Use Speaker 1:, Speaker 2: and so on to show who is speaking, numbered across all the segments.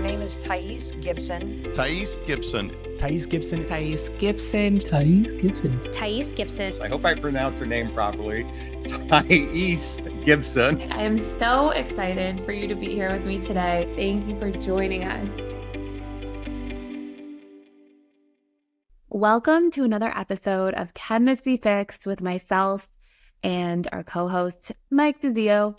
Speaker 1: name is Thais Gibson.
Speaker 2: Thais Gibson.
Speaker 3: Thais Gibson.
Speaker 4: Thais Gibson.
Speaker 3: Thais Gibson.
Speaker 5: Thais Gibson.
Speaker 6: I hope I pronounce her name properly. Thais Gibson.
Speaker 7: I am so excited for you to be here with me today. Thank you for joining us. Welcome to another episode of Can This Be Fixed with myself and our co-host, Mike DeZio.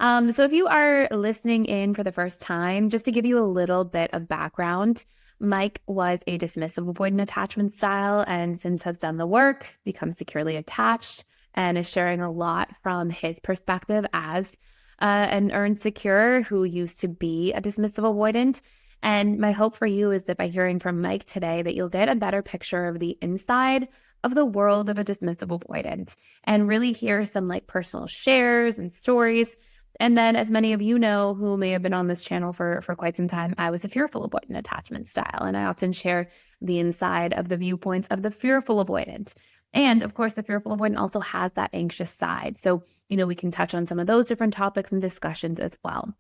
Speaker 7: So if you are listening in for the first time, just to give you a little bit of background, Mike was a dismissive avoidant attachment style and since has done the work, become securely attached, and is sharing a lot from his perspective as an earned secure who used to be a dismissive avoidant. And my hope for you is that by hearing from Mike today, that you'll get a better picture of the inside of the world of a dismissive avoidant and really hear some like personal shares and stories. And then, as many of you know who may have been on this channel for quite some time, I was a fearful avoidant attachment style. And I often share the inside of the viewpoints of the fearful avoidant. And of course, the fearful avoidant also has that anxious side. So, we can touch on some of those different topics and discussions as well.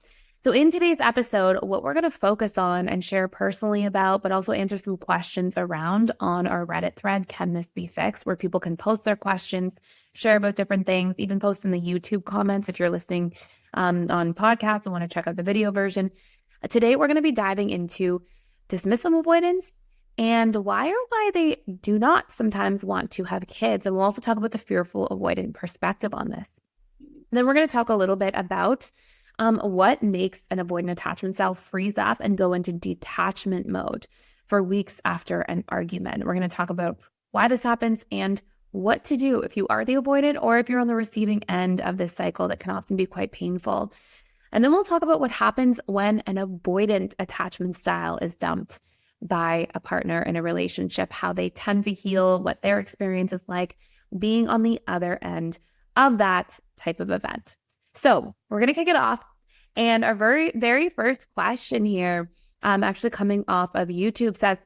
Speaker 7: So in today's episode, what we're going to focus on and share personally about, but also answer some questions around on our Reddit thread, Can This Be Fixed, where people can post their questions, share about different things, even post in the YouTube comments if you're listening on podcasts and want to check out the video version. Today, we're going to be diving into dismissive avoidance and why they do not sometimes want to have kids. And we'll also talk about the fearful avoidant perspective on this. Then we're going to talk a little bit about what makes an avoidant attachment style freeze up and go into detachment mode for weeks after an argument. We're going to talk about why this happens and what to do if you are the avoidant or if you're on the receiving end of this cycle that can often be quite painful. And then we'll talk about what happens when an avoidant attachment style is dumped by a partner in a relationship, how they tend to heal, what their experience is like being on the other end of that type of event. So we're going to kick it off. And our very, very first question here, actually coming off of YouTube says,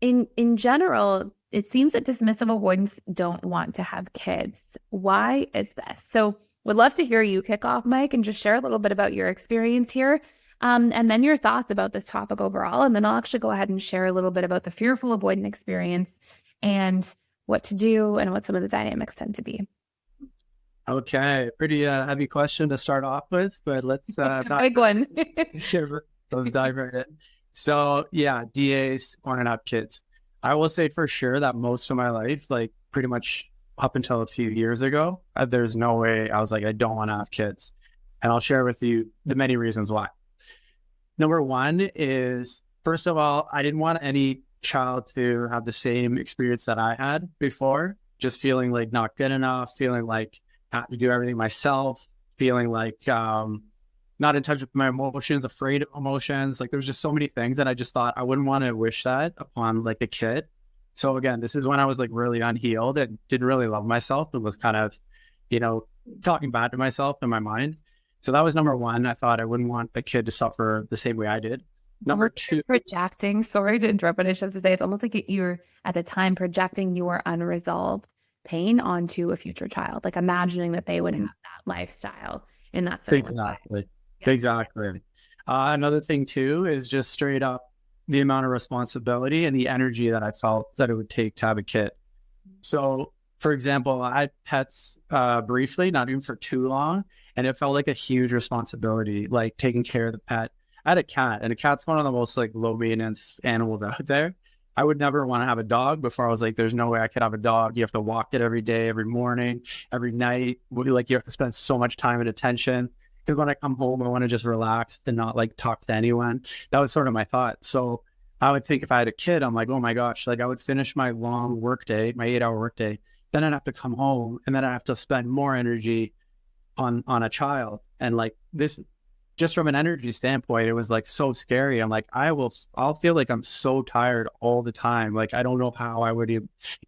Speaker 7: in general, it seems that dismissive avoidants don't want to have kids. Why is this? So would love to hear you kick off, Mike, and just share a little bit about your experience here. And then your thoughts about this topic overall. And then I'll actually go ahead and share a little bit about the fearful avoidant experience and what to do and what some of the dynamics tend to be.
Speaker 3: Okay, pretty heavy question to start off with, but let's
Speaker 7: big one.
Speaker 3: Sure, let's dive right in. So yeah, DAs want to have kids. I will say for sure that most of my life, like pretty much up until a few years ago, there's no way I was like, I don't want to have kids. And I'll share with you the many reasons why. Number one is, first of all, I didn't want any child to have the same experience that I had before, just feeling like not good enough, feeling like I have to do everything myself, feeling like not in touch with my emotions, afraid of emotions. Like there was just so many things that I just thought I wouldn't want to wish that upon like a kid. So again, this is when I was like really unhealed and didn't really love myself and was kind of, talking bad to myself in my mind. So that was number one. I thought I wouldn't want a kid to suffer the same way I did. Number two,
Speaker 7: projecting, sorry to interrupt, but I just have to say, it's almost like you're at the time projecting your unresolved pain onto a future child, like imagining that they would have that lifestyle in that similar way.
Speaker 3: Exactly. Another thing too is just straight up the amount of responsibility and the energy that I felt that it would take to have a kid. So for example, I had pets briefly, not even for too long, and it felt like a huge responsibility, like taking care of the pet. I had a cat, and a cat's one of the most like low maintenance animals out there. I would never want to have a dog. Before I was like, there's no way I could have a dog. You have to walk it every day, every morning, every night. Like you have to spend so much time and attention. Because when I come home, I want to just relax and not like talk to anyone. That was sort of my thought. So I would think if I had a kid, I'm like, oh my gosh, like I would finish my long workday, my 8-hour workday. Then I'd have to come home and then I have to spend more energy on a child. And like this, just from an energy standpoint, it was like so scary. I'm like, I'll feel like I'm so tired all the time. Like, I don't know how I would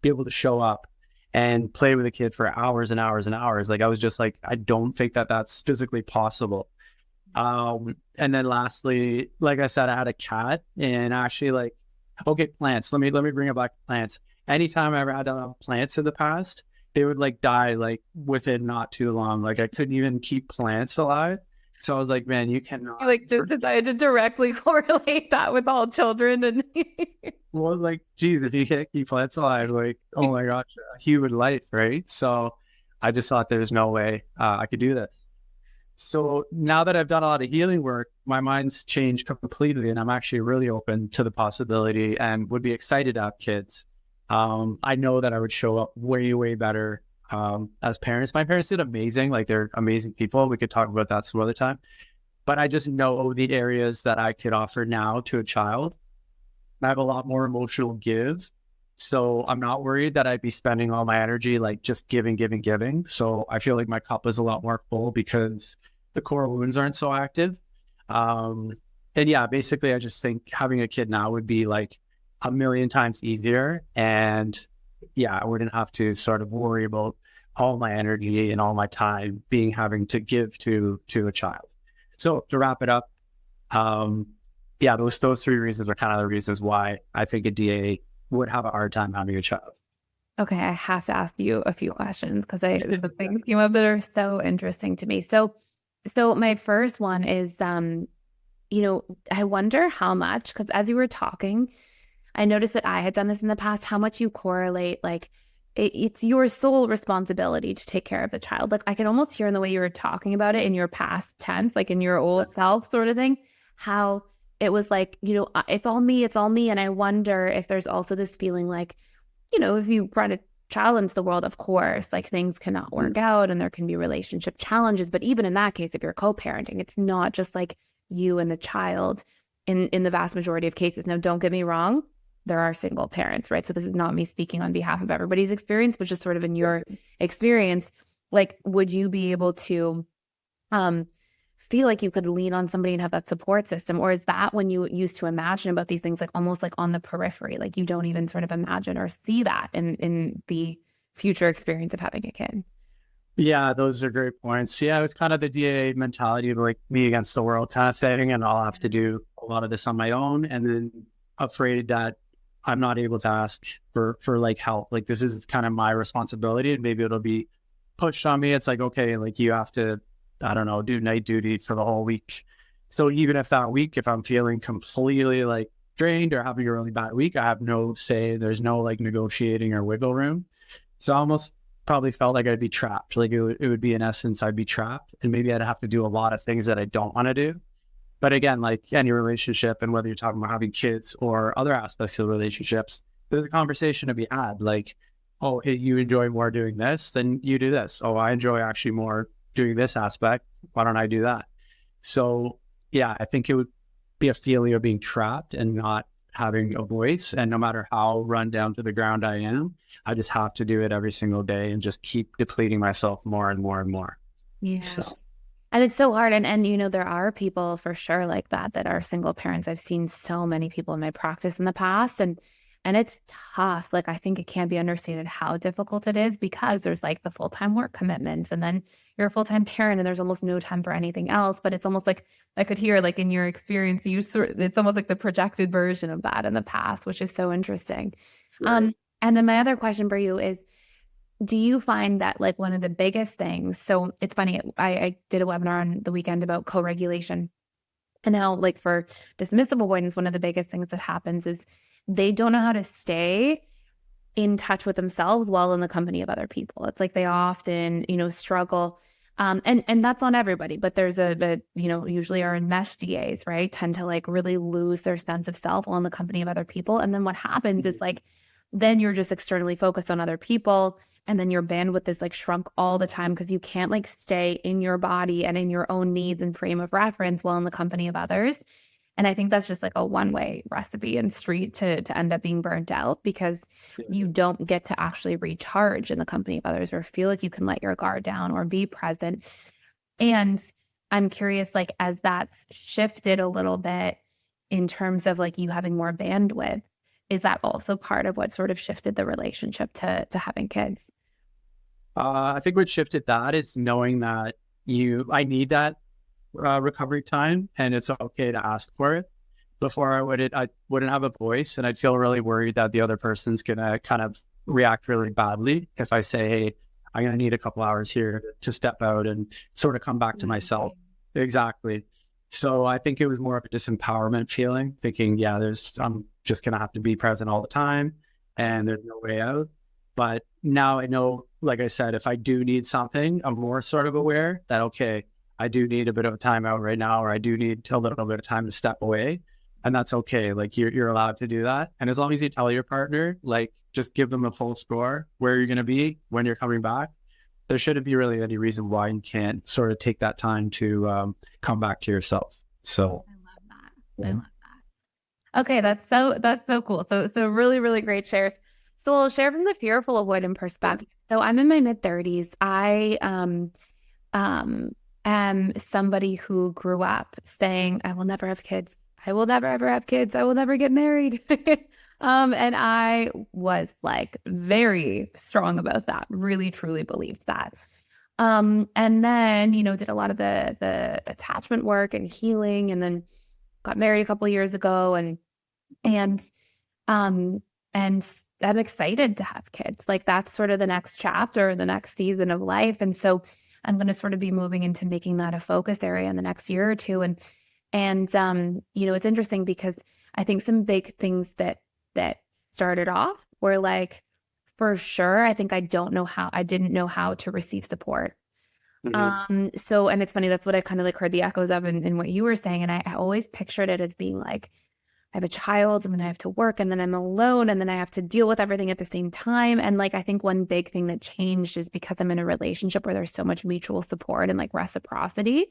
Speaker 3: be able to show up and play with a kid for hours and hours and hours. Like, I was just like, I don't think that that's physically possible. And then lastly, like I said, I had a cat and actually like, okay, plants, let me bring it back to plants. Anytime I ever had plants in the past, they would like die like within not too long. Like I couldn't even keep plants alive. So I was like, man, you cannot.
Speaker 7: You like just decided to directly correlate that with all children and
Speaker 3: Well, like, geez, if you can't keep plants alive, like, oh my gosh, human life, right? So I just thought there's no way I could do this. So now that I've done a lot of healing work, my mind's changed completely, and I'm actually really open to the possibility and would be excited to have kids. I know that I would show up way, way better as parents. My parents did amazing. Like, they're amazing people. We could talk about that some other time. But I just know the areas that I could offer now to a child. I have a lot more emotional give. So I'm not worried that I'd be spending all my energy like just giving, giving, giving. So I feel like my cup is a lot more full because the core wounds aren't so active. And yeah, basically, I just think having a kid now would be like a million times easier. And yeah, I wouldn't have to sort of worry about all my energy and all my time having to give to a child. So to wrap it up, yeah, those three reasons are kind of the reasons why I think a DA would have a hard time having a child.
Speaker 7: Okay, I have to ask you a few questions because some things came up that are so interesting to me. So my first one is, I wonder how much, because as you were talking, I noticed that I had done this in the past, how much you correlate, like, it's your sole responsibility to take care of the child. Like, I can almost hear in the way you were talking about it in your past tense, like in your old self sort of thing, how it was like, it's all me. And I wonder if there's also this feeling like, if you brought a child into the world, of course, like things cannot work out and there can be relationship challenges. But even in that case, if you're co-parenting, it's not just like you and the child in the vast majority of cases. Now, don't get me wrong. There are single parents, right? So this is not me speaking on behalf of everybody's experience, but just sort of in your experience, like, would you be able to feel like you could lean on somebody and have that support system? Or is that when you used to imagine about these things, like almost like on the periphery, like you don't even sort of imagine or see that in the future experience of having a kid?
Speaker 3: Yeah, those are great points. Yeah, it's kind of the DA mentality of like me against the world kind of thing. And I'll have to do a lot of this on my own. And then afraid that I'm not able to ask for like help. Like, this is kind of my responsibility and maybe it'll be pushed on me. It's like, okay, like you have to, I don't know, do night duty for the whole week. So even if that week, if I'm feeling completely like drained or having a really bad week, I have no say. There's no like negotiating or wiggle room. So I almost probably felt like I'd be trapped. Like it would be in essence, I'd be trapped and maybe I'd have to do a lot of things that I don't want to do. But again, like any relationship, and whether you're talking about having kids or other aspects of relationships, there's a conversation to be had. Like, oh, hey, you enjoy more doing this, then you do this. Oh, I enjoy actually more doing this aspect. Why don't I do that? So yeah, I think it would be a feeling of being trapped and not having a voice. And no matter how run down to the ground I am, I just have to do it every single day and just keep depleting myself more and more and more.
Speaker 7: Yeah.
Speaker 3: So.
Speaker 7: And it's so hard. And there are people for sure like that are single parents. I've seen so many people in my practice in the past, and it's tough. Like, I think it can't be understated how difficult it is because there's like the full-time work commitments, and then you're a full-time parent and there's almost no time for anything else. But it's almost like I could hear, like, in your experience, it's almost like the projected version of that in the past, which is so interesting. Right. And then my other question for you is, do you find that like one of the biggest things, so it's funny, I did a webinar on the weekend about co-regulation and how, like, for dismissive avoidance, one of the biggest things that happens is they don't know how to stay in touch with themselves while in the company of other people. It's like they often, struggle. And that's not everybody, but there's usually our enmesh DAs, right, tend to like really lose their sense of self while in the company of other people. And then what happens is like, then you're just externally focused on other people. And then your bandwidth is like shrunk all the time because you can't like stay in your body and in your own needs and frame of reference while in the company of others. And I think that's just like a one-way recipe and street to end up being burnt out because you don't get to actually recharge in the company of others or feel like you can let your guard down or be present. And I'm curious, like, as that's shifted a little bit in terms of like you having more bandwidth, is that also part of what sort of shifted the relationship to having kids?
Speaker 3: I think what shifted that is knowing that I need that recovery time, and it's okay to ask for it. Before I wouldn't have a voice, and I'd feel really worried that the other person's gonna kind of react really badly if I say, hey, I'm gonna need a couple hours here to step out and sort of come back to myself. exactly. So I think it was more of a disempowerment feeling, thinking, yeah, I'm just going to have to be present all the time and there's no way out. But now I know, like I said, if I do need something, I'm more sort of aware that, okay, I do need a bit of a timeout right now, or I do need a little bit of time to step away. And that's okay. Like you're allowed to do that. And as long as you tell your partner, like just give them a full score where you're going to be when you're coming back, there shouldn't be really any reason why you can't sort of take that time to come back to yourself. So
Speaker 7: I love that. I love that. Okay, that's so cool. So really, really great shares. So I'll share from the fearful avoidant perspective. So I'm in my mid-30s. I am somebody who grew up saying, I will never have kids. I will never ever have kids. I will never get married. And I was like very strong about that, really truly believed that. And then, did a lot of the attachment work and healing, and then got married a couple of years ago, and I'm excited to have kids. Like that's sort of the next chapter, the next season of life. And so I'm going to sort of be moving into making that a focus area in the next year or two. And it's interesting because I think some big things that started off were like, for sure, I think I didn't know how to receive support. So, and it's funny, that's what I kind of like heard the echoes of in what you were saying. And I always pictured it as being like, I have a child and then I have to work and then I'm alone and then I have to deal with everything at the same time. And like, I think one big thing that changed is because I'm in a relationship where there's so much mutual support and like reciprocity,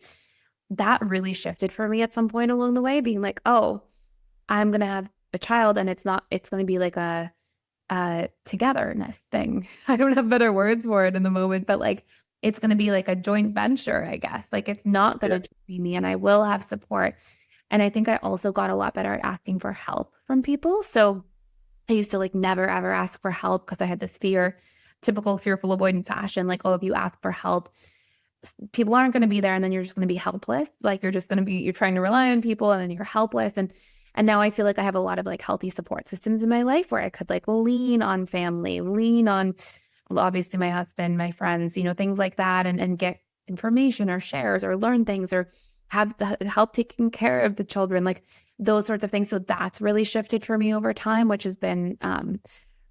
Speaker 7: that really shifted for me at some point along the way, being like, oh, I'm going to have a child and it's going to be like a togetherness thing. I don't have better words for it in the moment, but like, it's going to be like a joint venture, I guess. Like it's not going to be me and I will have support. And I think I also got a lot better at asking for help from people. So I used to like never, ever ask for help because I had this fear, typical fearful avoidant fashion. Like, oh, if you ask for help, people aren't going to be there and then you're just going to be helpless. Like you're trying to rely on people and then you're helpless. And now I feel like I have a lot of like healthy support systems in my life where I could like lean on family, lean on obviously my husband, my friends, things like that, and get information or shares or learn things or have the help taking care of the children, like those sorts of things. So that's really shifted for me over time, which has been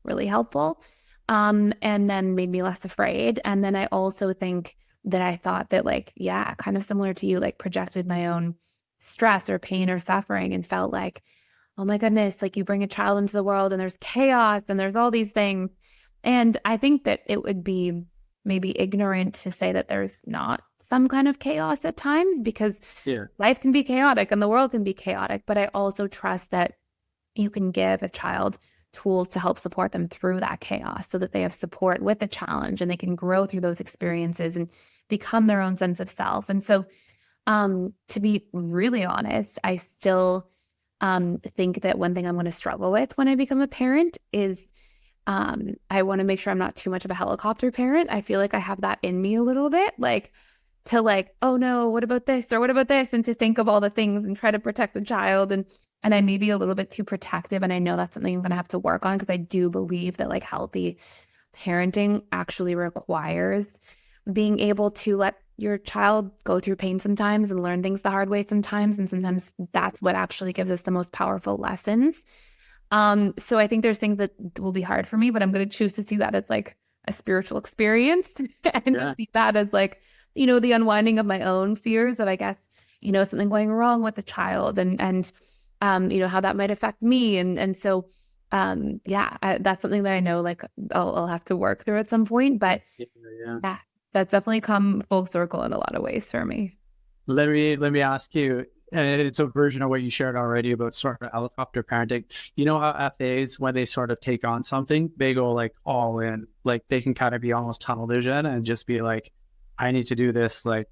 Speaker 7: really helpful, and then made me less afraid. And then I also think that I thought that like, yeah, kind of similar to you, like projected my own stress or pain or suffering and felt like, oh my goodness, like you bring a child into the world and there's chaos and there's all these things. And I think that it would be maybe ignorant to say that there's not some kind of chaos at times, because life can be chaotic and the world can be chaotic. But I also trust that you can give a child tools to help support them through that chaos so that they have support with the challenge and they can grow through those experiences and become their own sense of self. And so to be really honest, I still think that one thing I'm going to struggle with when I become a parent is I want to make sure I'm not too much of a helicopter parent. I feel like I have that in me a little bit, like to like, oh no, what about this or what about this? And to think of all the things and try to protect the child. And I may be a little bit too protective. And I know that's something I'm going to have to work on, because I do believe that like healthy parenting actually requires being able to let your child go through pain sometimes and learn things the hard way sometimes. And sometimes that's what actually gives us the most powerful lessons. So I think there's things that will be hard for me, but I'm going to choose to see that as like a spiritual experience and see that as like, the unwinding of my own fears of, I guess, something going wrong with the child and how that might affect me. And so, that's something that I know, like, I'll have to work through at some point, but yeah, that's definitely come full circle in a lot of ways for me.
Speaker 3: Let me ask you, and it's a version of what you shared already about sort of helicopter parenting. You know how FAs, when they sort of take on something, they go like all in, like they can kind of be almost tunnel vision and just be like, I need to do this like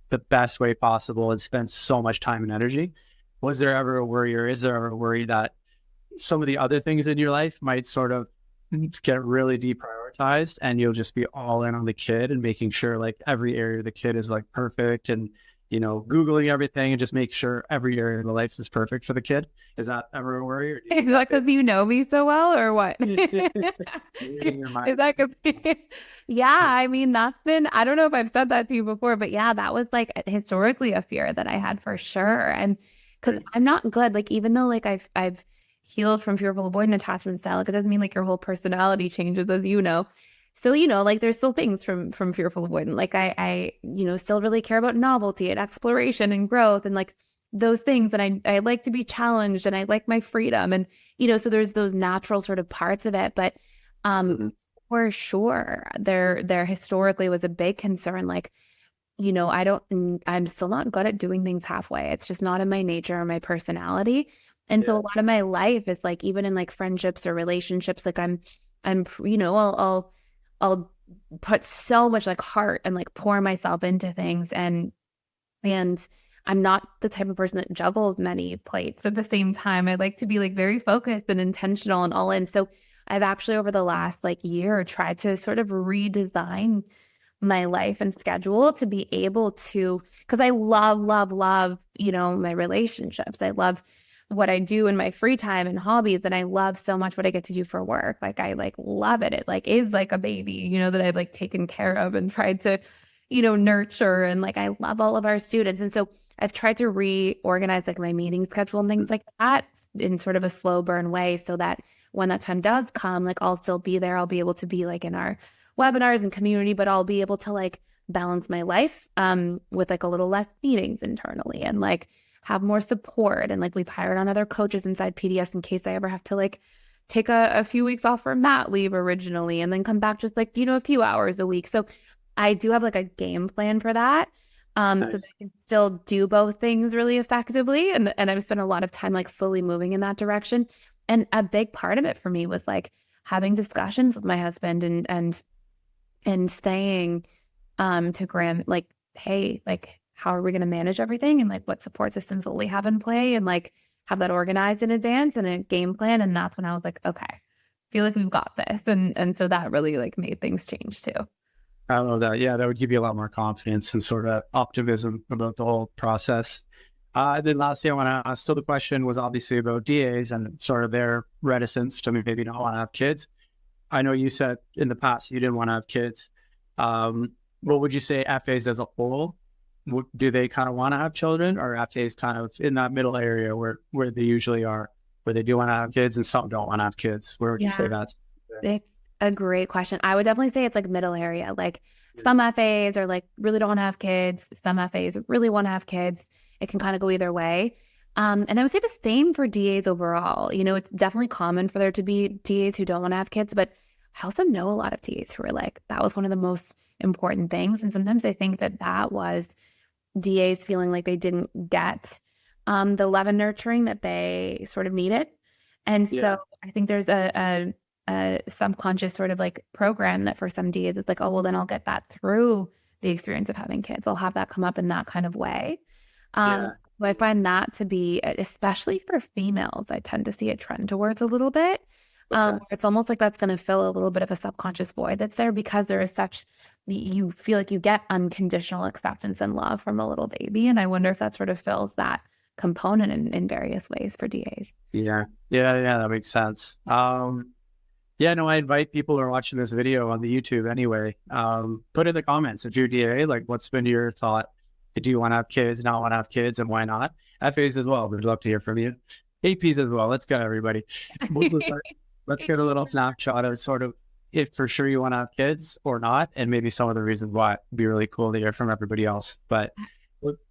Speaker 3: the best way possible and spend so much time and energy. Was there ever a worry, or is there ever a worry that some of the other things in your life might sort of get really deprioritized and you'll just be all in on the kid and making sure like every area of the kid is like perfect and Googling everything and just make sure every area of the life is perfect for the kid? Is that ever a worry? Or do you
Speaker 7: Is that because you know me so well, or what?
Speaker 3: reading your mind?
Speaker 7: Is that because? Yeah, I mean, I don't know if I've said that to you before, but yeah, that was like historically a fear that I had for sure. And because
Speaker 3: Right.
Speaker 7: I'm not good, like even though like I've healed from fearful avoidant attachment style, like it doesn't mean like your whole personality changes, as you know. So, like there's still things from fearful avoidant. Like I still really care about novelty and exploration and growth and like those things. And I like to be challenged and I like my freedom. And, so there's those natural sort of parts of it. But
Speaker 3: Mhm.
Speaker 7: for sure, there historically was a big concern. Like, I'm still not good at doing things halfway. It's just not in my nature or my personality. And so a
Speaker 3: Yeah.
Speaker 7: lot of my life is like, even in like friendships or relationships, like I'll put so much like heart and like pour myself into things. And I'm not the type of person that juggles many plates at the same time. I like to be like very focused and intentional and all in. So I've actually over the last like year tried to sort of redesign my life and schedule to be able to, because I love, love, love, my relationships. I love what I do in my free time and hobbies. And I love so much what I get to do for work. Like I like love it. It like is like a baby, that I've like taken care of and tried to, nurture. And like, I love all of our students. And so I've tried to reorganize like my meeting schedule and things like that in sort of a slow burn way so that when that time does come, like I'll still be there. I'll be able to be like in our webinars and community, but I'll be able to like balance my life with like a little less meetings internally and like have more support. And like we've hired on other coaches inside PDS in case I ever have to like take a few weeks off for mat leave originally and then come back just like, a few hours a week. So I do have like a game plan for that. So
Speaker 3: Nice.
Speaker 7: that I can still do both things really effectively. And I've spent a lot of time like slowly moving in that direction. And a big part of it for me was like having discussions with my husband and saying to Graham, like, hey, like, how are we going to manage everything? And like, what support systems will we have in play? And like, have that organized in advance and a game plan. And that's when I was like, okay, I feel like we've got this. And so that really like made things change too.
Speaker 3: I love that. Yeah, that would give you a lot more confidence and sort of optimism about the whole process. Then lastly, I want to ask, so the question was obviously about DAs and sort of their reticence to maybe not want to have kids. I know you said in the past you didn't want to have kids. What would you say FAs as a whole, do they kind of want to have children, or FAs kind of in that middle area where they usually are, where they do want to have kids and some don't want to have kids? Where would you say that?
Speaker 7: It's a great question. I would definitely say it's like middle area. Like some FAs are like really don't want to have kids. Some FAs really want to have kids. It can kind of go either way. And I would say the same for DAs overall. It's definitely common for there to be DAs who don't want to have kids, but I also know a lot of DAs who are like, that was one of the most important things. And sometimes I think that was DAs feeling like they didn't get the love and nurturing that they sort of needed. And so I think there's a subconscious sort of like program that for some DAs it's like, oh, well, then I'll get that through the experience of having kids. I'll have that come up in that kind of way. So I find that to be, especially for females, I tend to see a trend towards a little bit. It's almost like that's going to fill a little bit of a subconscious void that's there because there is you feel like you get unconditional acceptance and love from a little baby. And I wonder if that sort of fills that component in various ways for DAs.
Speaker 3: Yeah, that makes sense. Yeah, no, I invite people who are watching this video on the YouTube anyway. Put in the comments if you're DA, like what's been your thought? Do you want to have kids, not want to have kids, and why not? FAs as well. We'd love to hear from you. APs as well. Let's go, everybody. Let's get a little snapshot of sort of if for sure you want to have kids or not, and maybe some of the reasons why. It'd be really cool to hear from everybody else. But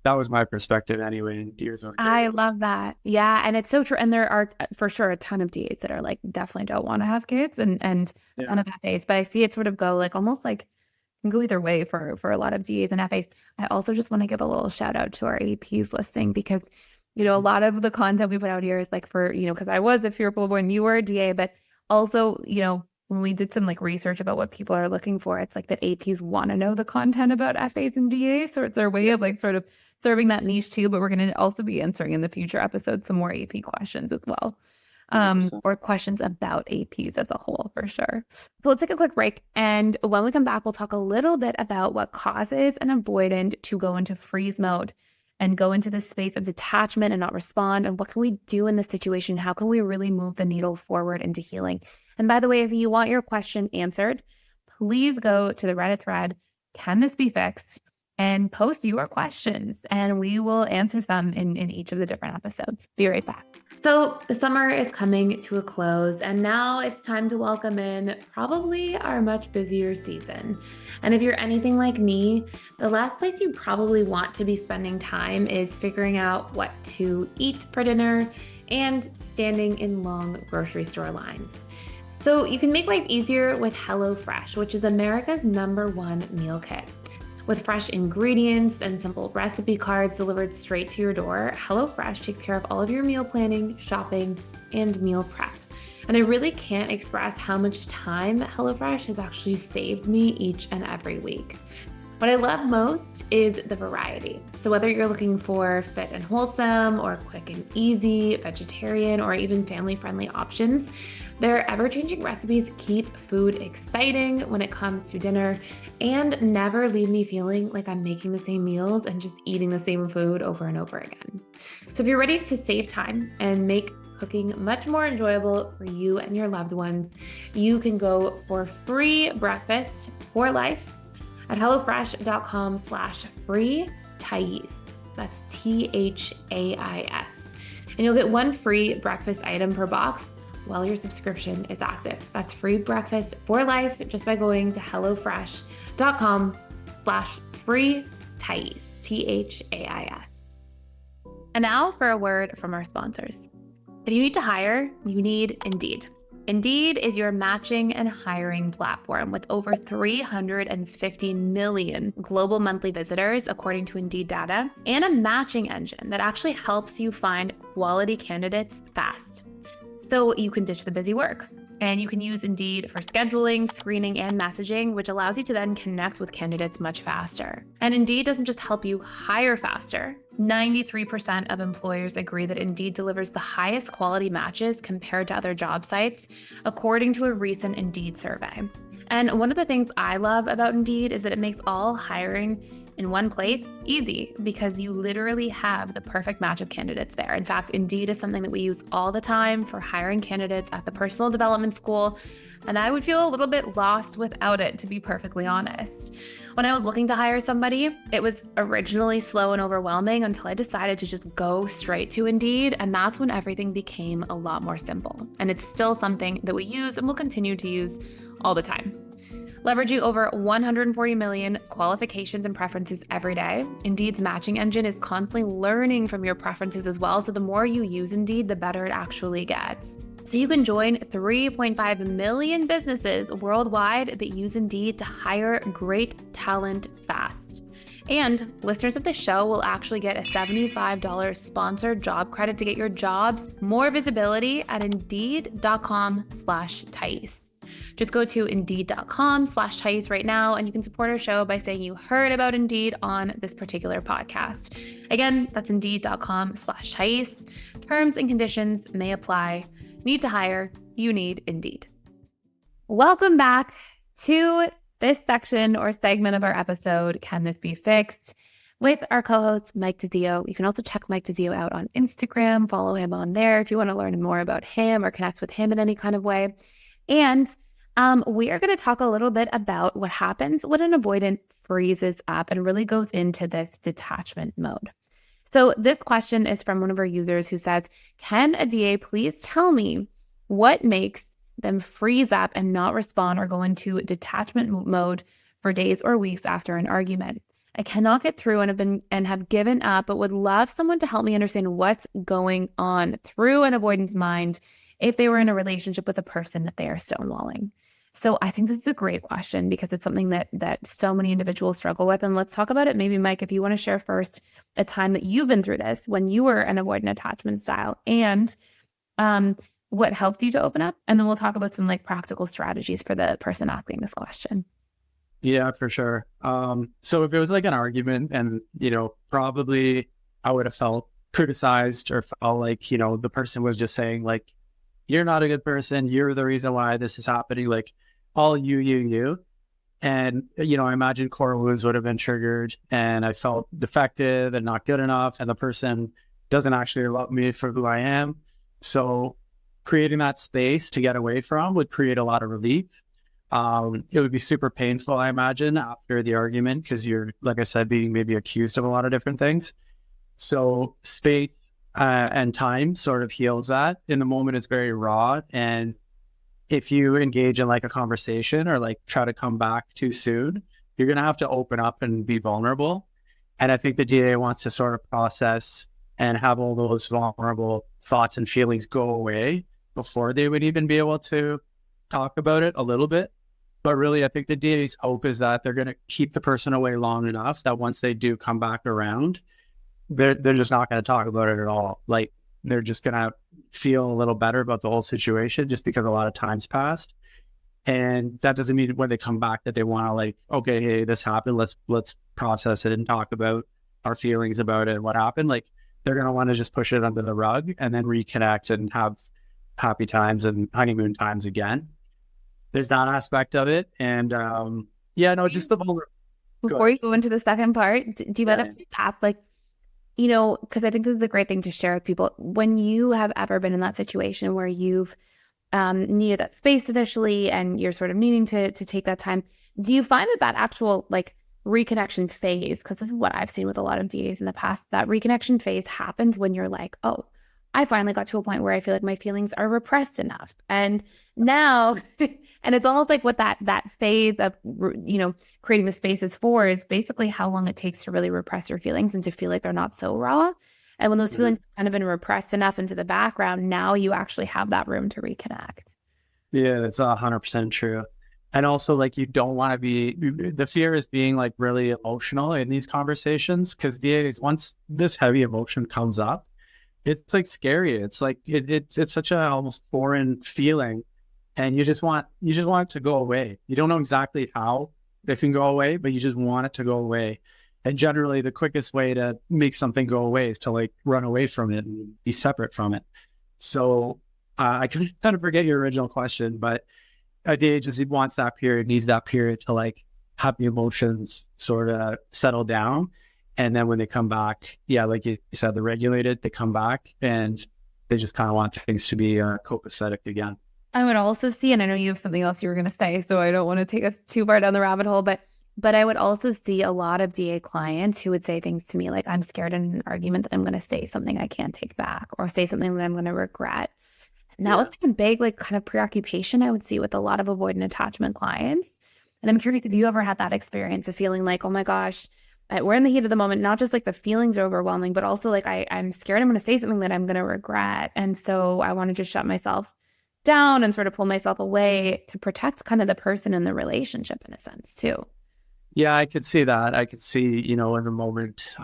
Speaker 3: that was my perspective anyway. And yours was great.
Speaker 7: I love that. Yeah. And it's so true. And there are for sure a ton of DAs that are like, definitely don't want to have kids and a ton of FAs, but I see it sort of go like almost like can go either way for a lot of DAs and FAs. I also just want to give a little shout out to our APs listing because, a lot of the content we put out here is like for, because I was a fearful when you were a DA, but also, when we did some like research about what people are looking for, it's like that APs want to know the content about FAs and DAs. So it's their way of like sort of serving that niche too. But we're going to also be answering in the future episodes some more AP questions as well. Or questions about APs as a whole for sure. So let's take a quick break. And when we come back, we'll talk a little bit about what causes an avoidant to go into freeze mode. and go into the space of detachment and not respond. And what can we do in this situation? How can we really move the needle forward into healing? And by the way, if you want your question answered, please go to the Reddit thread, Can This Be Fixed? And post your questions, and we will answer them in each of the different episodes. Be right back. So the summer is coming to a close, and now it's time to welcome in probably our much busier season. And if you're anything like me, the last place you probably want to be spending time is figuring out what to eat for dinner and standing in long grocery store lines. So you can make life easier with HelloFresh, which is America's #1 meal kit. With fresh ingredients and simple recipe cards delivered straight to your door, HelloFresh takes care of all of your meal planning, shopping, and meal prep. And I really can't express how much time HelloFresh has actually saved me each and every week. What I love most is the variety. So whether you're looking for fit and wholesome or quick and easy, vegetarian, or even family-friendly options, their ever-changing recipes keep food exciting when it comes to dinner and never leave me feeling like I'm making the same meals and just eating the same food over and over again. So if you're ready to save time and make cooking much more enjoyable for you and your loved ones, you can go for free breakfast for life at hellofresh.com/free Thais. That's THAIS. And you'll get one free breakfast item per box while your subscription is active. That's free breakfast for life just by going to hellofresh.com/free Thais, THAIS. And now for a word from our sponsors. If you need to hire, you need Indeed. Indeed is your matching and hiring platform with over 350 million global monthly visitors, according to Indeed data, and a matching engine that actually helps you find quality candidates fast. So you can ditch the busy work. And you can use Indeed for scheduling, screening, and messaging, which allows you to then connect with candidates much faster. And Indeed doesn't just help you hire faster. 93% of employers agree that Indeed delivers the highest quality matches compared to other job sites, according to a recent Indeed survey. And one of the things I love about Indeed is that it makes all hiring in one place easy because you literally have the perfect match of candidates there. In fact, Indeed is something that we use all the time for hiring candidates at the personal development school, and I would feel a little bit lost without it, to be perfectly honest. When I was looking to hire somebody, it was originally slow and overwhelming until I decided to just go straight to Indeed, and that's when everything became a lot more simple. And it's still something that we use and will continue to use all the time. Leveraging over 140 million qualifications and preferences every day, Indeed's matching engine is constantly learning from your preferences as well, so the more you use Indeed, the better it actually gets. So you can join 3.5 million businesses worldwide that use Indeed to hire great talent fast. And listeners of the show will actually get a $75 sponsored job credit to get your jobs more visibility at Indeed.com/Thais. Just go to Indeed.com/Thais right now, and you can support our show by saying you heard about Indeed on this particular podcast. Again, that's Indeed.com/Thais. Terms and conditions may apply. Need to hire, you need Indeed. Welcome back to this section or segment of our episode, Can This Be Fixed? With our co-host, Mike DiZio. You can also check Mike DiZio out on Instagram. Follow him on there if you want to learn more about him or connect with him in any kind of way. And we are going to talk a little bit about what happens when an avoidant freezes up and really goes into this detachment mode. So this question is from one of our users who says, can a DA please tell me what makes them freeze up and not respond or go into detachment mode for days or weeks after an argument? I cannot get through and have given up, but would love someone to help me understand what's going on through an avoidant's mind if they were in a relationship with a person that they are stonewalling. So I think this is a great question because it's something that so many individuals struggle with. And let's talk about it. Maybe, Mike, if you want to share first a time that you've been through this when you were an avoidant attachment style and what helped you to open up. And then we'll talk about some practical strategies for the person asking this question.
Speaker 3: Yeah, for sure. So if it was an argument and, probably I would have felt criticized or felt like, the person was just saying you're not a good person. You're the reason why this is happening. All you. And, I imagine core wounds would have been triggered and I felt defective and not good enough. And the person doesn't actually love me for who I am. So creating that space to get away from would create a lot of relief. It would be super painful, I imagine, after the argument, because you're, like I said, being maybe accused of a lot of different things. So space and time sort of heals that. In the moment, it's very raw. And if you engage in like a conversation or like try to come back too soon, you're going to have to open up and be vulnerable. And I think the DA wants to sort of process and have all those vulnerable thoughts and feelings go away before they would even be able to talk about it a little bit. But really, I think the DA's hope is that they're going to keep the person away long enough that once they do come back around, they're just not going to talk about it at all. Like, they're just going to feel a little better about the whole situation just because a lot of time's passed. And that doesn't mean when they come back that they want to like, okay, hey, this happened. Let's process it and talk about our feelings about it and what happened. Like, they're going to want to just push it under the rug and then reconnect and have happy times and honeymoon times again. There's that aspect of it. And just the vulnerability.
Speaker 7: Before you go into the second part, do you mind if I ask, like, because I think this is a great thing to share with people. When you have ever been in that situation where you've needed that space initially and you're sort of needing to take that time, do you find that actual like reconnection phase, because this is what I've seen with a lot of DAs in the past, that reconnection phase happens when you're like, oh, I finally got to a point where I feel like my feelings are repressed enough. And now, and it's almost like what that phase of, creating the space is for, is basically how long it takes to really repress your feelings and to feel like they're not so raw. And when those feelings have kind of been repressed enough into the background, now you actually have that room to reconnect.
Speaker 3: Yeah, that's 100% true. And also, like, you don't want to be, the fear is being like really emotional in these conversations, because DAs, once this heavy emotion comes up, it's like scary. It's like, it's such a almost foreign feeling, and you just want it to go away. You don't know exactly how it can go away, but you just want it to go away. And generally the quickest way to make something go away is to like run away from it and be separate from it. So I kind of forget your original question, but a DA just wants that period, needs that period to like have the emotions sort of settle down. And then when they come back, like you said, they're regulated, they come back and they just kind of want things to be copacetic again.
Speaker 7: I would also see, and I know you have something else you were going to say, so I don't want to take us too far down the rabbit hole, but I would also see a lot of DA clients who would say things to me like, I'm scared in an argument that I'm going to say something I can't take back, or say something that I'm going to regret. And that was like a big, like, kind of preoccupation I would see with a lot of avoidant attachment clients. And I'm curious if you ever had that experience of feeling like, oh my gosh, we're in the heat of the moment, not just like the feelings are overwhelming, but also like I'm scared I'm going to say something that I'm going to regret. And so I want to just shut myself down and sort of pull myself away to protect kind of the person in the relationship in a sense too.
Speaker 3: Yeah, I could see that. I could see, in the moment,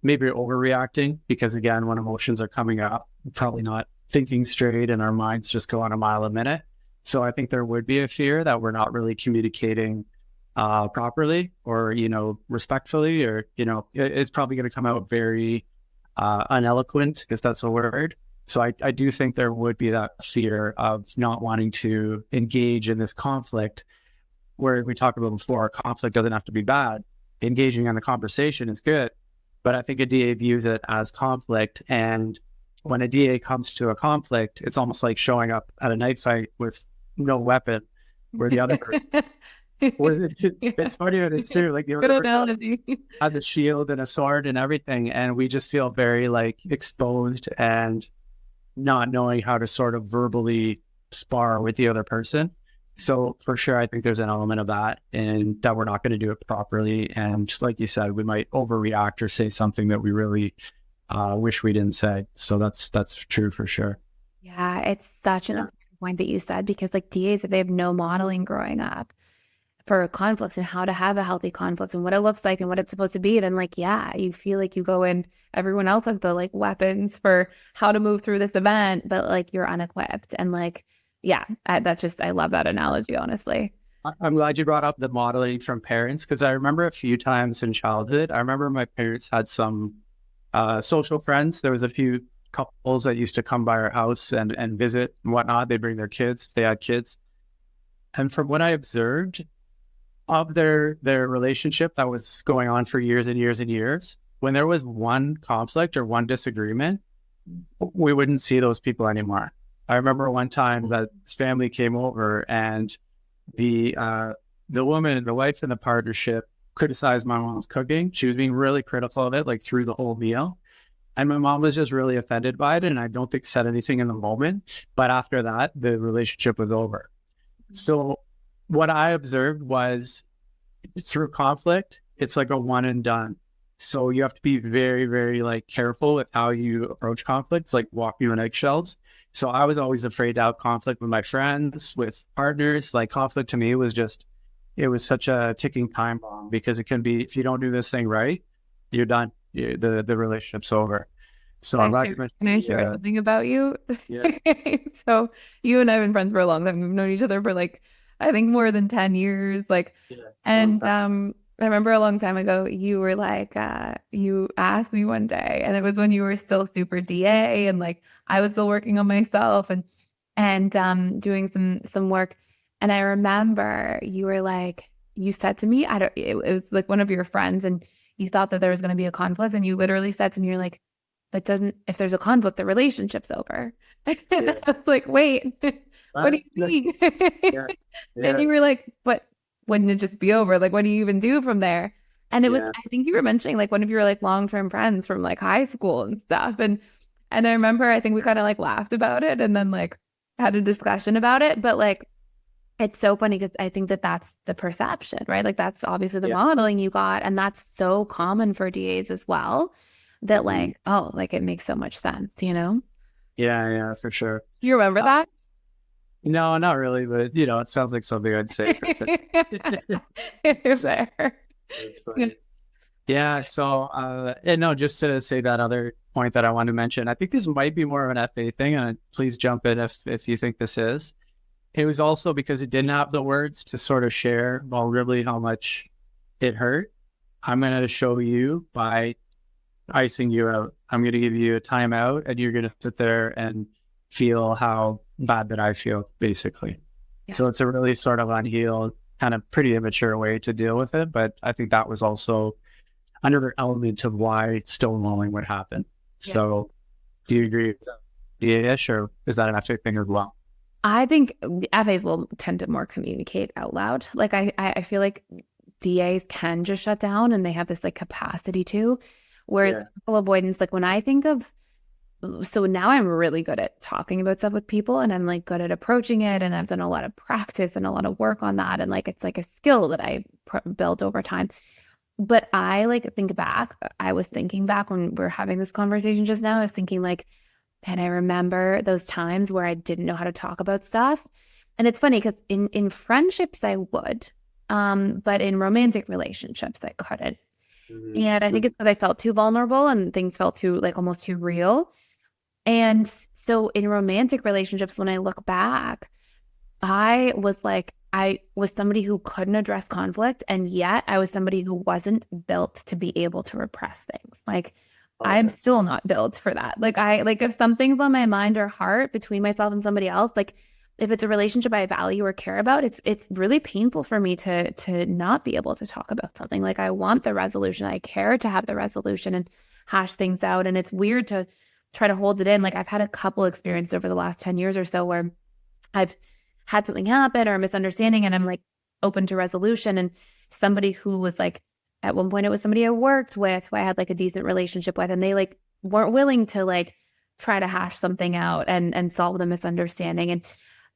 Speaker 3: maybe overreacting, because again, when emotions are coming up, probably not thinking straight and our minds just go on a mile a minute. So I think there would be a fear that we're not really communicating properly or, respectfully, or, it's probably going to come out very uneloquent, if that's a word. So I do think there would be that fear of not wanting to engage in this conflict, where we talked about before, conflict doesn't have to be bad. Engaging in the conversation is good, but I think a DA views it as conflict. And when a DA comes to a conflict, it's almost like showing up at a knife fight with no weapon, where the other person, it's funny, but it's true. Like, the other person has a shield and a sword and everything, and we just feel very like exposed and not knowing how to sort of verbally spar with the other person. So for sure, I think there's an element of that, and that we're not going to do it properly. And like you said, we might overreact or say something that we really wish we didn't say. So that's true for sure.
Speaker 7: Yeah, it's such an important point that you said, because like DAs, if they have no modeling growing up for conflicts and how to have a healthy conflict and what it looks like and what it's supposed to be, then like, you feel like you go in, everyone else has the like weapons for how to move through this event, but like you're unequipped. And like, I love that analogy, honestly.
Speaker 3: I'm glad you brought up the modeling from parents, because I remember a few times in childhood, I remember my parents had some social friends. There was a few couples that used to come by our house and visit and whatnot. They'd bring their kids if they had kids. And from what I observed, of their relationship that was going on for years and years and years, when there was one conflict or one disagreement, we wouldn't see those people anymore. I remember one time that family came over and the woman, the wife in the partnership, criticized my mom's cooking. She was being really critical of it, like through the whole meal. And my mom was just really offended by it. And I don't think said anything in the moment. But after that, the relationship was over. So what I observed was through conflict, it's like a one and done. So you have to be very, very like careful with how you approach conflicts, like walking on eggshells. So I was always afraid to have conflict with my friends, with partners. Like conflict to me was just, it was such a ticking time bomb because it can be, if you don't do this thing right, you're done. The relationship's over. So I'm not.
Speaker 7: Can I share something about you?
Speaker 3: Yeah.
Speaker 7: So you and I have been friends for a long time. We've known each other for like, I think more than 10 years. Like, and I remember a long time ago, you were like, you asked me one day, and it was when you were still super DA, and like I was still working on myself and doing some work. And I remember you were like, you said to me, it was like one of your friends, and you thought that there was going to be a conflict, and you literally said to me, you're like, but if there's a conflict, the relationship's over. And I was like, wait, what do you mean? And you were like, but wouldn't it just be over? Like, what do you even do from there? And it was, I think you were mentioning like one of your like long-term friends from like high school and stuff. And I remember, I think we kind of like laughed about it and then like had a discussion about it. But like, it's so funny because I think that that's the perception, right? Like that's obviously the modeling you got. And that's so common for DAs as well that like, oh, like it makes so much sense, you know?
Speaker 3: Yeah, for sure.
Speaker 7: Do you remember that?
Speaker 3: No, not really, but you know, it sounds like something I'd say.
Speaker 7: It's there.
Speaker 3: Yeah. So, and no, just to say that other point that I want to mention, I think this might be more of an FA thing, and please jump in if you think this is. It was also because it didn't have the words to sort of share vulnerably how much it hurt. I'm going to show you by icing you out. I'm going to give you a timeout, and you're going to sit there and feel how bad that I feel, basically. Yeah. So it's a really sort of unhealed, kind of pretty immature way to deal with it. But I think that was also another element of why stonewalling would happen. Yeah. So do you agree with that? Yeah-ish, or is that an FA thing as well?
Speaker 7: I think FAs will tend to more communicate out loud. Like I feel like DAs can just shut down and they have this like capacity to, whereas avoidance, like when I think of, so now I'm really good at talking about stuff with people and I'm like good at approaching it. And I've done a lot of practice and a lot of work on that. And like, it's like a skill that I built over time. But I like think back, I was thinking back when we're having this conversation just now, I was thinking like, and I remember those times where I didn't know how to talk about stuff. And it's funny because in friendships I would, but in romantic relationships I couldn't. Mm-hmm. And I think it's because I felt too vulnerable and things felt too like almost too real. And so in romantic relationships, when I look back, I was somebody who couldn't address conflict. And yet I was somebody who wasn't built to be able to repress things. Like, I'm still not built for that. Like if something's on my mind or heart between myself and somebody else, like if it's a relationship I value or care about, it's really painful for me to not be able to talk about something. Like I want the resolution. I care to have the resolution and hash things out. And it's weird to try to hold it in. Like I've had a couple experiences over the last 10 years or so where I've had something happen or a misunderstanding and I'm like open to resolution. And somebody who was like, at one point it was somebody I worked with who I had like a decent relationship with, and they like weren't willing to like try to hash something out and solve the misunderstanding. And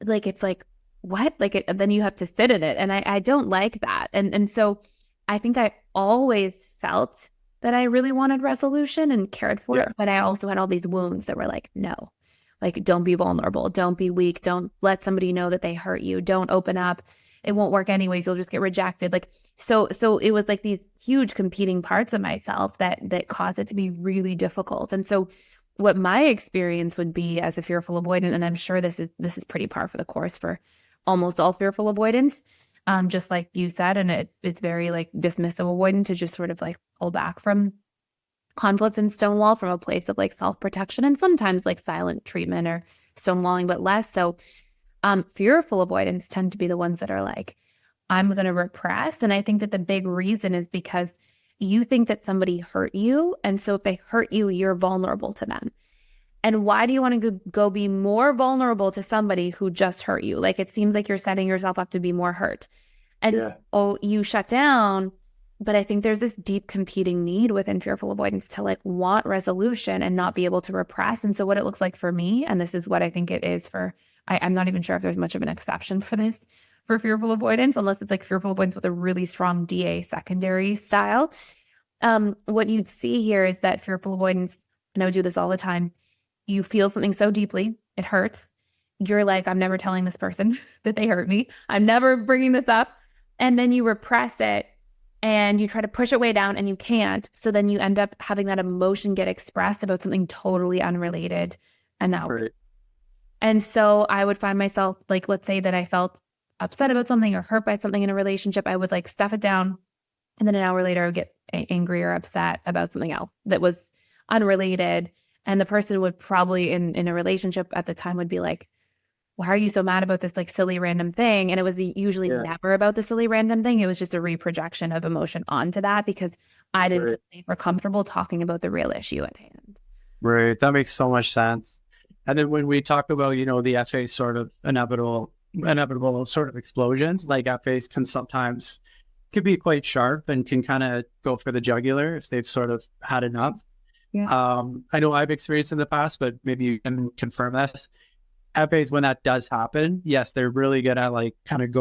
Speaker 7: like, it's like, what? Like then you have to sit in it. And I don't like that. And so I think I always felt that I really wanted resolution and cared for it. But I also had all these wounds that were like, no, like, don't be vulnerable. Don't be weak. Don't let somebody know that they hurt you. Don't open up. It won't work anyways. You'll just get rejected. Like, so it was like these huge competing parts of myself that caused it to be really difficult. And so what my experience would be as a fearful avoidant, and I'm sure this is pretty par for the course for almost all fearful avoidants, just like you said, and it's very like dismissive avoidant to just sort of like pull back from conflict and stonewall from a place of like self-protection and sometimes like silent treatment or stonewalling, but less so. Fearful avoidants tend to be the ones that are like, I'm going to repress. And I think that the big reason is because you think that somebody hurt you. And so if they hurt you, you're vulnerable to them. And why do you want to go be more vulnerable to somebody who just hurt you? Like, it seems like you're setting yourself up to be more hurt. And so you shut down. But I think there's this deep competing need within fearful avoidance to like want resolution and not be able to repress. And so what it looks like for me, and this is what I think it is for, I'm not even sure if there's much of an exception for this for fearful avoidance, unless it's like fearful avoidance with a really strong DA secondary style. What you'd see here is that fearful avoidance, and I would do this all the time, you feel something so deeply, it hurts. You're like, I'm never telling this person that they hurt me. I'm never bringing this up. And then you repress it and you try to push it way down and you can't. So then you end up having that emotion get expressed about something totally unrelated and out.
Speaker 3: Right.
Speaker 7: And so I would find myself, like, let's say that I felt upset about something or hurt by something in a relationship, I would like stuff it down. And then an hour later, I would get angry or upset about something else that was unrelated. And the person would probably in a relationship at the time would be like, why are you so mad about this like silly random thing? And it was usually never about the silly random thing. It was just a reprojection of emotion onto that because I didn't feel safe or comfortable talking about the real issue at hand.
Speaker 3: Right. That makes so much sense. And then when we talk about, the FA sort of inevitable sort of explosions, like FAs could be quite sharp and can kind of go for the jugular if they've sort of had enough.
Speaker 7: Yeah.
Speaker 3: I know I've experienced in the past, but maybe you can confirm this. FAs, when that does happen, yes, they're really good at like kind of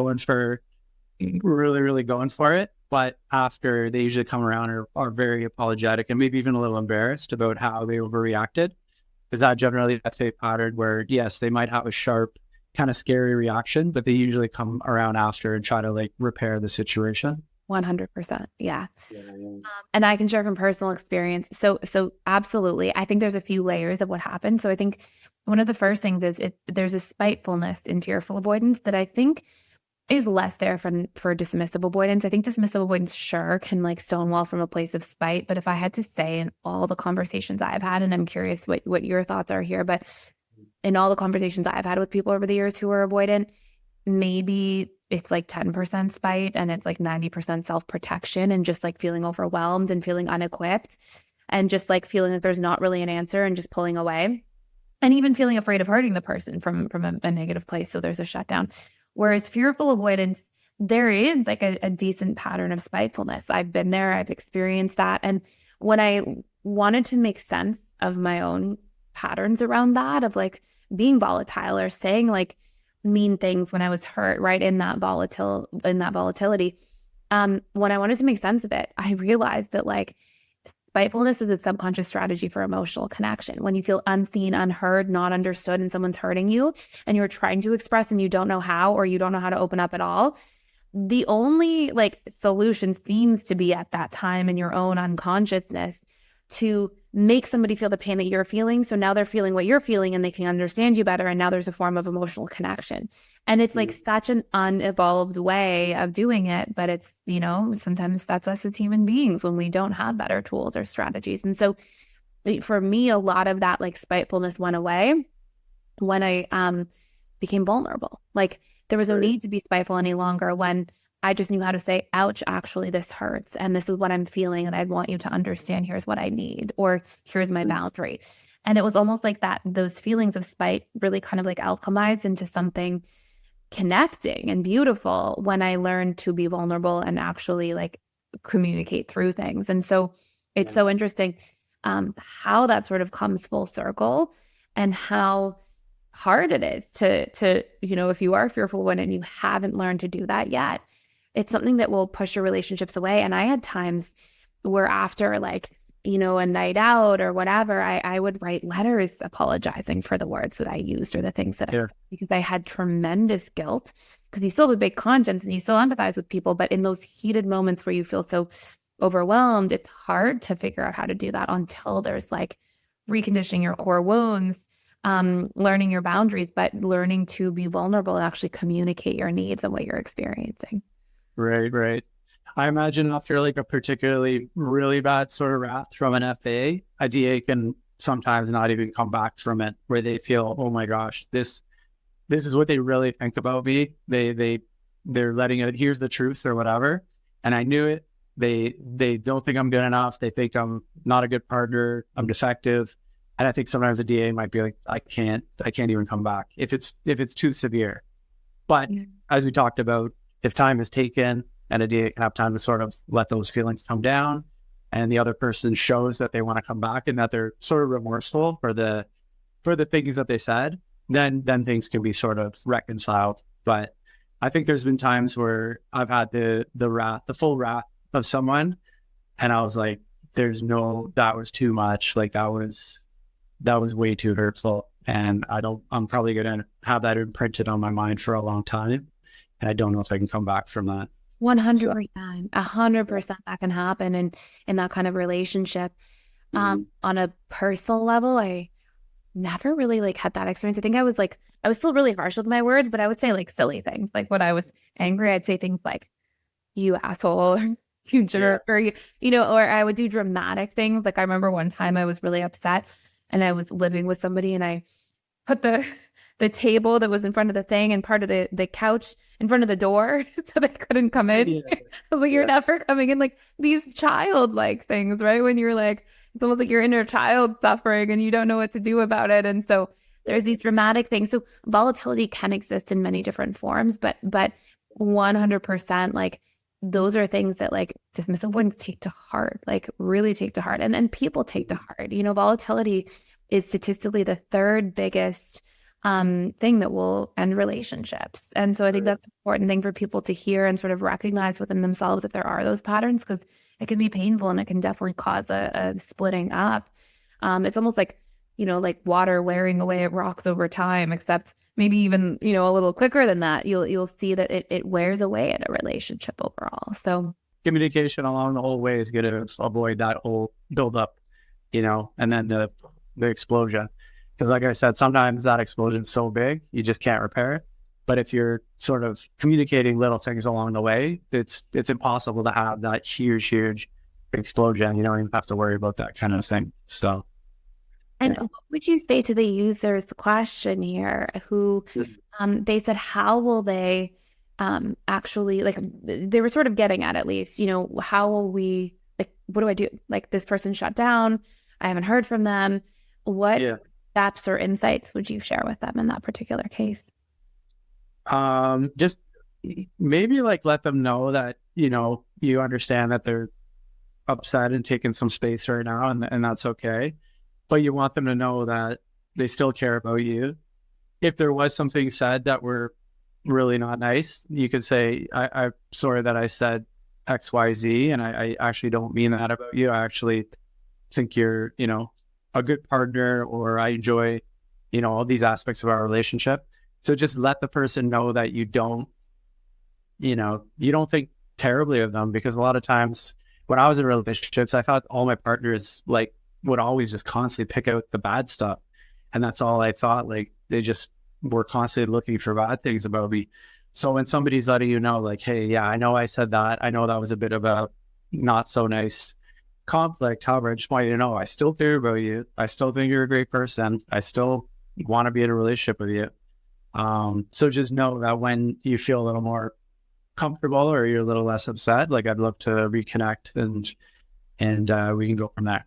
Speaker 3: really going for it. But after, they usually come around are very apologetic and maybe even a little embarrassed about how they overreacted. Is that generally a FA pattern where, yes, they might have a sharp, kind of scary reaction, but they usually come around after and try to like repair the situation?
Speaker 7: 100%. Yeah. And I can share from personal experience. So absolutely. I think there's a few layers of what happened. So I think one of the first things is there's a spitefulness in fearful avoidance that I think is less there for dismissive avoidance. I think dismissive avoidance sure can like stonewall from a place of spite. But if I had to say in all the conversations I've had, and I'm curious what your thoughts are here, but in all the conversations I've had with people over the years who are avoidant, maybe it's like 10% spite and it's like 90% self-protection and just like feeling overwhelmed and feeling unequipped and just like feeling like there's not really an answer and just pulling away and even feeling afraid of hurting the person from a negative place. So there's a shutdown. Whereas fearful avoidance, there is like a decent pattern of spitefulness. I've been there. I've experienced that. And when I wanted to make sense of my own patterns around that, of like being volatile or saying like mean things when I was hurt, right, in that volatility. When I wanted to make sense of it, I realized that like spitefulness is a subconscious strategy for emotional connection. When you feel unseen, unheard, not understood, and someone's hurting you, and you're trying to express and you don't know how, or you don't know how to open up at all, the only like solution seems to be at that time in your own unconsciousness to make somebody feel the pain that you're feeling. So now they're feeling what you're feeling and they can understand you better. And now there's a form of emotional connection. And it's like such an unevolved way of doing it. But it's, sometimes that's us as human beings when we don't have better tools or strategies. And so for me, a lot of that like spitefulness went away when I became vulnerable. Like there was no need to be spiteful any longer when I just knew how to say, ouch, actually, this hurts. And this is what I'm feeling. And I'd want you to understand, here's what I need, or here's my boundary. And it was almost like that, those feelings of spite really kind of like alchemized into something connecting and beautiful when I learned to be vulnerable and actually like communicate through things. And so it's so interesting how that sort of comes full circle and how hard it is to if you are fearful when and you haven't learned to do that yet, it's something that will push your relationships away. And I had times where after like, a night out or whatever, I would write letters apologizing for the words that I used or the things that I said, because I had tremendous guilt, because you still have a big conscience and you still empathize with people. But in those heated moments where you feel so overwhelmed, it's hard to figure out how to do that until there's like reconditioning your core wounds, learning your boundaries, but learning to be vulnerable and actually communicate your needs and what you're experiencing.
Speaker 3: Right. I imagine after like a particularly really bad sort of wrath from an FA, a DA can sometimes not even come back from it, where they feel, oh my gosh, this is what they really think about me. They they're letting it, here's the truth or whatever. And I knew it. They don't think I'm good enough. They think I'm not a good partner. I'm defective. And I think sometimes the DA might be like, I can't even come back if it's too severe. But as we talked about, if time is taken and a DA can have time to sort of let those feelings come down, and the other person shows that they want to come back and that they're sort of remorseful for the things that they said, then things can be sort of reconciled. But I think there's been times where I've had the full wrath of someone, and I was like, that was too much. Like that was way too hurtful. And I'm probably going to have that imprinted on my mind for a long time. And I don't know if I can come back from that.
Speaker 7: 100%, 100% that can happen in that kind of relationship. On a personal level, I never really like had that experience. I think I was still really harsh with my words, but I would say like silly things. Like when I was angry, I'd say things like, you asshole, or you jerk, or or I would do dramatic things. Like I remember one time I was really upset and I was living with somebody and I put the table that was in front of the thing and part of the couch in front of the door so they couldn't come in. But you're never coming in, like these childlike things, right? When you're like, it's almost like your inner child suffering and you don't know what to do about it. And so there's these dramatic things. So volatility can exist in many different forms, but 100%, like those are things that like dismissive ones take to heart, like really take to heart. And people take to heart. Volatility is statistically the third biggest thing that will end relationships. And so I think that's an important thing for people to hear and sort of recognize within themselves if there are those patterns, because it can be painful and it can definitely cause a splitting up. It's almost like, like water wearing away at rocks over time, except maybe even, a little quicker than that. You'll see that it wears away at a relationship overall. So
Speaker 3: communication along the whole way is going to avoid that whole buildup, and then the explosion. Because like I said, sometimes that explosion is so big, you just can't repair it. But if you're sort of communicating little things along the way, it's impossible to have that huge explosion. You don't even have to worry about that kind of thing. So.
Speaker 7: And what would you say to the user's question here who they said, how will they actually, like they were sort of getting at least, how will we, like, what do I do? Like this person shut down. I haven't heard from them. What steps or insights would you share with them in that particular case?
Speaker 3: Just maybe like let them know that, you understand that they're upset and taking some space right now and that's okay. But you want them to know that they still care about you. If there was something said that were really not nice, you could say, I'm sorry that I said X, Y, Z, and I actually don't mean that about you. I actually think you're, a good partner, or I enjoy, all these aspects of our relationship. So just let the person know that you don't think terribly of them, because a lot of times when I was in relationships, I thought all my partners would always just constantly pick out the bad stuff. And that's all I thought. Like they just were constantly looking for bad things about me. So when somebody's letting you know, like, hey, yeah, I know I said that. I know that was a bit of a not so nice conflict. However, I just want you to know, I still care about you. I still think you're a great person. I still want to be in a relationship with you. So just know that when you feel a little more comfortable or you're a little less upset, like I'd love to reconnect and we can go from there.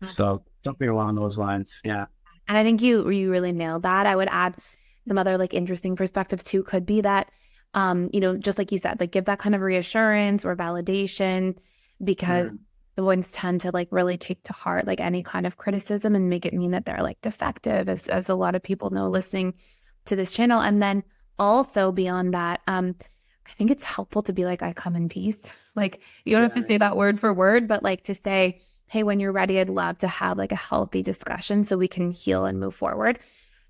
Speaker 3: So something along those lines. Yeah.
Speaker 7: And I think you really nailed that. I would add some other like interesting perspectives too, could be that, just like you said, like give that kind of reassurance or validation, because the ones tend to like really take to heart like any kind of criticism and make it mean that they're like defective, as a lot of people know listening to this channel. And then also beyond that, I think it's helpful to be like, I come in peace. Like you don't have to say that word for word, but like to say, hey, when you're ready, I'd love to have like a healthy discussion so we can heal and move forward.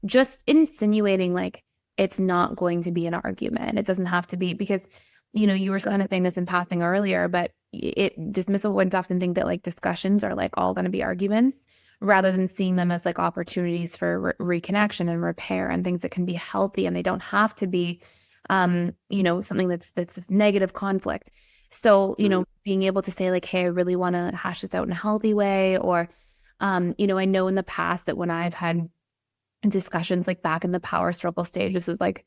Speaker 7: Just insinuating like it's not going to be an argument. It doesn't have to be, because, you were kind of saying this in passing earlier, but dismissive ones often think that like discussions are like all going to be arguments, rather than seeing them as like opportunities for reconnection and repair and things that can be healthy, and they don't have to be, something that's negative conflict. So, being able to say like, hey, I really want to hash this out in a healthy way. Or, I know in the past that when I've had discussions like back in the power struggle stage, this is like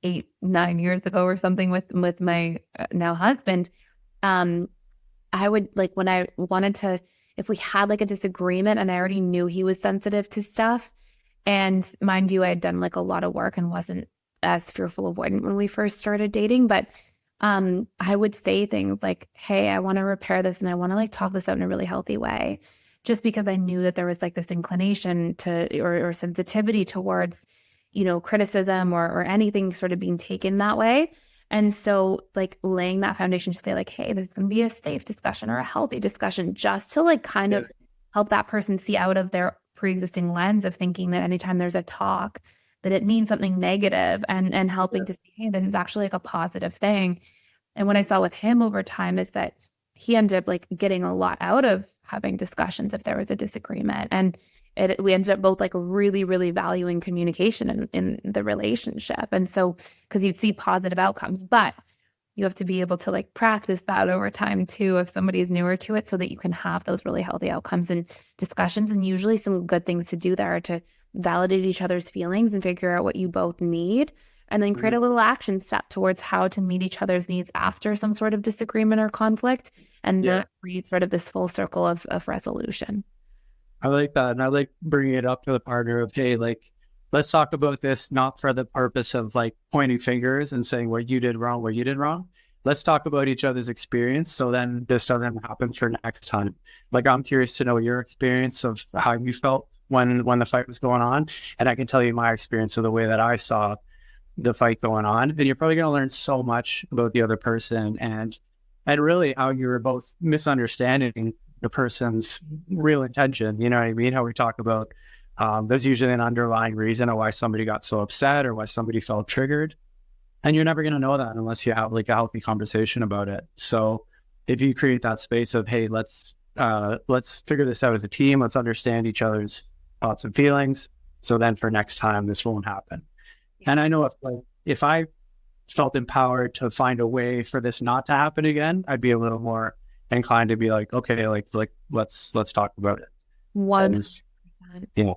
Speaker 7: 8-9 years ago or something with my now husband, I would like when I wanted to, if we had like a disagreement and I already knew he was sensitive to stuff, and mind you, I had done like a lot of work and wasn't as fearful avoidant when we first started dating, but I would say things like, hey, I want to repair this and I want to like talk this out in a really healthy way, just because I knew that there was like this inclination to or sensitivity towards, criticism or anything sort of being taken that way. And so like laying that foundation to say like, hey, this is going to be a safe discussion or a healthy discussion, just to like kind of help that person see out of their pre-existing lens of thinking that anytime there's a talk, that it means something negative, and helping to see, hey, this is actually like a positive thing. And what I saw with him over time is that he ended up like getting a lot out of having discussions if there was a disagreement. And we ended up both like really, really valuing communication in the relationship. And so, because you'd see positive outcomes, but you have to be able to like practice that over time too, if somebody's newer to it, so that you can have those really healthy outcomes and discussions. And usually some good things to do there are to validate each other's feelings and figure out what you both need, and then create a little action step towards how to meet each other's needs after some sort of disagreement or conflict. And that creates sort of this full circle of resolution.
Speaker 3: I like that. And I like bringing it up to the partner of, hey, like, let's talk about this, not for the purpose of like pointing fingers and saying what you did wrong, what you did wrong. Let's talk about each other's experience, so then this doesn't happen for next time. Like, I'm curious to know your experience of how you felt when the fight was going on. And I can tell you my experience of the way that I saw the fight going on. And you're probably going to learn so much about the other person and really how you were both misunderstanding the person's real intention. You know what I mean? How we talk about there's usually an underlying reason of why somebody got so upset or why somebody felt triggered. And you're never going to know that unless you have like a healthy conversation about it. So if you create that space of, hey, let's figure this out as a team. Let's understand each other's thoughts and feelings. So then for next time, this won't happen. Yeah. And I know if I felt empowered to find a way for this not to happen again, I'd be a little more inclined to be like, okay, like let's talk about it.
Speaker 7: 100%. Yeah.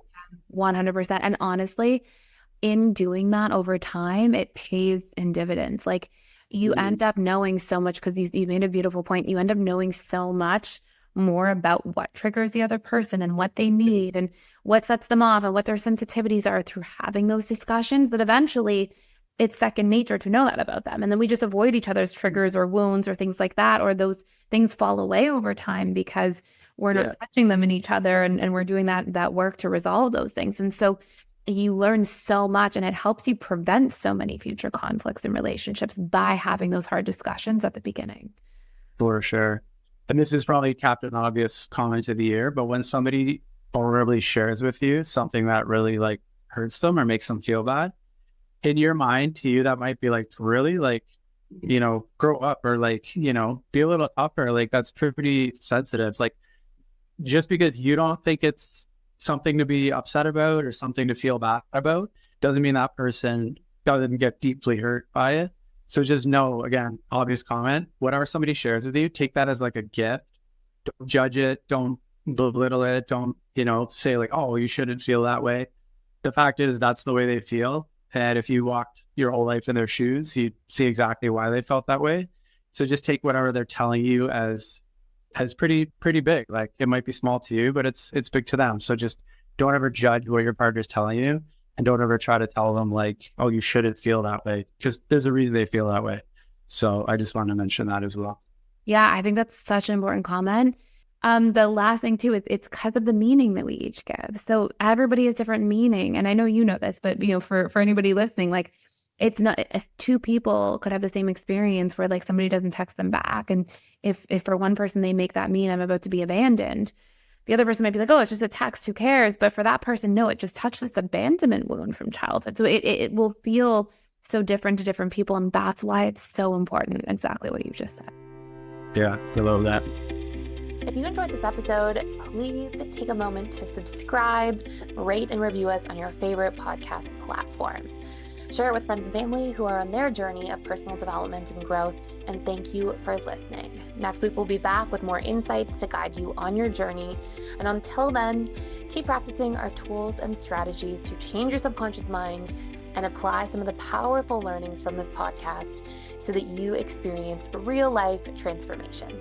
Speaker 7: 100%. And honestly, in doing that over time, it pays in dividends. Like you end up knowing so much, because you made a beautiful point. You end up knowing so much more about what triggers the other person and what they need and what sets them off and what their sensitivities are through having those discussions, that eventually it's second nature to know that about them. And then we just avoid each other's triggers or wounds or things like that, or those things fall away over time because we're not touching them in each other, and we're doing that work to resolve those things. And so you learn so much, and it helps you prevent so many future conflicts in relationships by having those hard discussions at the beginning.
Speaker 3: For sure. And this is probably Captain Obvious comment of the year, but when somebody vulnerably shares with you something that really like hurts them or makes them feel bad, in your mind, to you, that might be like, really, like, grow up, or like, be a little tougher. Like, that's pretty sensitive. Like, just because you don't think it's something to be upset about or something to feel bad about doesn't mean that person doesn't get deeply hurt by it. So just know, again, obvious comment, whatever somebody shares with you, take that as like a gift. Don't judge it. Don't belittle it. Don't, say like, oh, you shouldn't feel that way. The fact is, that's the way they feel. And if you walked your whole life in their shoes, you'd see exactly why they felt that way. So just take whatever they're telling you as pretty big. Like, it might be small to you, but it's big to them. So just don't ever judge what your partner's telling you, and don't ever try to tell them like, oh, you shouldn't feel that way, because there's a reason they feel that way. So I just wanted to mention that as well. Yeah,
Speaker 7: I think that's such an important comment. The last thing too is it's because of the meaning that we each give. So everybody has different meaning, and I know you know this, but for anybody listening, like, it's not, two people could have the same experience where like somebody doesn't text them back, and if for one person they make that mean I'm about to be abandoned, the other person might be like, oh, it's just a text, who cares? But for that person, no, it just touched this abandonment wound from childhood. So it will feel so different to different people, and that's why it's so important. Exactly what you just said.
Speaker 3: Yeah, I love that.
Speaker 7: If you enjoyed this episode, please take a moment to subscribe, rate, and review us on your favorite podcast platform. Share it with friends and family who are on their journey of personal development and growth, and thank you for listening. Next week, we'll be back with more insights to guide you on your journey. And until then, keep practicing our tools and strategies to change your subconscious mind, and apply some of the powerful learnings from this podcast so that you experience real life transformation.